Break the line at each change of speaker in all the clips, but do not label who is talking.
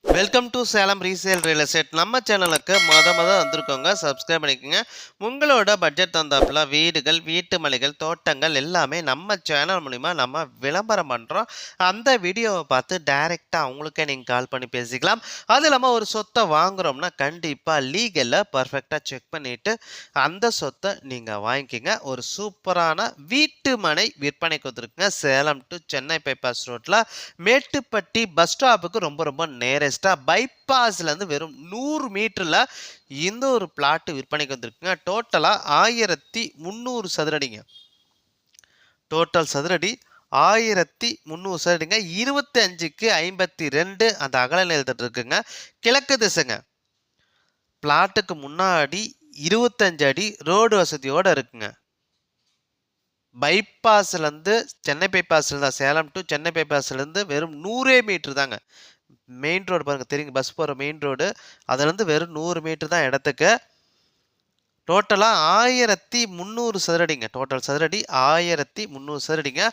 Welcome to Salem resale real estate. நம்ம சேனலுக்கு மொத வந்திருக்கோங்க. சப்ஸ்கிரைப் பண்ணிக்கோங்க. உங்களோட பட்ஜெட் தந்தாப்புல வீடுகள், வீட்டு மனைகள், தோட்டங்கள் எல்லாமே நம்ம சேனல் மூலிமா நம்ம விளம்பரம் பண்ணுறோம். அந்த வீடியோவை பார்த்து டைரெக்டாக அவங்களுக்கே நீங்கள் கால் பண்ணி பேசிக்கலாம். அது இல்லாமல் ஒரு சொத்தை வாங்குகிறோம்னா கண்டிப்பாக லீகலில் பர்ஃபெக்டாக செக் பண்ணிவிட்டு அந்த சொத்தை நீங்கள் வாங்கிக்கிங்க. ஒரு சூப்பரான வீட்டு மனை விற்பனைக்கு வந்துருக்குங்க. சேலம் டு சென்னை பைபாஸ் ரோட்டில் மேட்டுப்பட்டி பஸ் ஸ்டாப்புக்கு ரொம்ப நேரஸ்ட் பைபாஸ்லேருந்து வெறும் 100 மீட்டரில் இந்த ஒரு பிளாட்டு விற்பனைக்கு வந்திருக்குங்க. டோட்டலாக 1300 சதுரடிங்க. டோட்டல் சதுரடி 1300 சதுரடிங்க. 25க்கு 52 அந்த அகல நிலத்தட்டு இருக்குங்க. கிழக்கு திசைங்க. பிளாட்டுக்கு முன்னாடி 25 அடி ரோடு வசதியோடு இருக்குங்க. பைபாஸ்லேருந்து சென்னை பைபாஸ்ல சேலம் டு சென்னை பைபாஸ்லேருந்து வெறும் 100 மீட்டர் தாங்க. மெயின் ரோடு பாருங்கள், தெரியுங்க, பஸ் போகிற மெயின் ரோடு. அதுலேருந்து வெறும் 100 மீட்டர் தான் இடத்துக்கு. டோட்டலாக 1300 சதுரடிங்க. டோட்டல் சதுரடி 1300 சதுரடிங்க.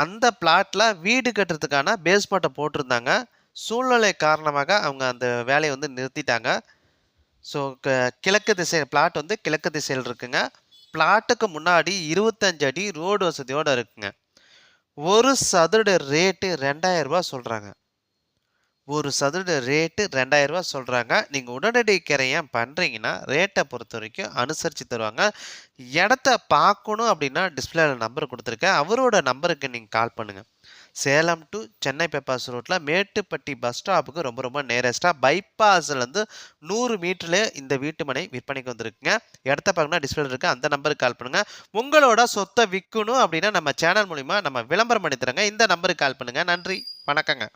அந்த பிளாட்டில் வீடு கட்டுறதுக்கான பேஸ்மெண்ட்டை போட்டிருந்தாங்க. சூழ்நிலை காரணமாக அவங்க அந்த வேலையை நிறுத்திட்டாங்க. ஸோ கிழக்கு திசை பிளாட் கிழக்கு திசையில் இருக்குங்க. பிளாட்டுக்கு முன்னாடி 25 அடி ரோடு வசதியோடு இருக்குங்க. ஒரு சதுர ரேட்டு 2000 ரூபா சொல்கிறாங்க. ஒரு சதுர ரேட்டு 2000 ரூபா சொல்கிறாங்க. நீங்கள் உடனடி கிரையம் பண்ணுறீங்கன்னா ரேட்டை பொறுத்த வரைக்கும் அனுசரித்து தருவாங்க. இடத்த பார்க்கணும் அப்படின்னா டிஸ்பிளேல நம்பர் கொடுத்துருக்கேன். அவரோட நம்பருக்கு நீங்கள் கால் பண்ணுங்கள். சேலம் டு சென்னை பைபாஸ் ரோட்டில் மேட்டுப்பட்டி பஸ் ஸ்டாப்புக்கு ரொம்ப நேரஸ்ட்டாக பைபாஸ்லேருந்து 100 மீட்டர்லேயே இந்த வீட்டு மனை விற்பனைக்கு வந்துருக்குங்க. இடத்த பார்க்கணும்னா டிஸ்பிளே இருக்குது, அந்த நம்பருக்கு கால் பண்ணுங்கள். உங்களோட சொத்தை விற்கணும் அப்படின்னா நம்ம சேனல் மூலிமா நம்ம விளம்பரம் பண்ணி தரங்க. இந்த நம்பருக்கு கால் பண்ணுங்கள். நன்றி, வணக்கங்க.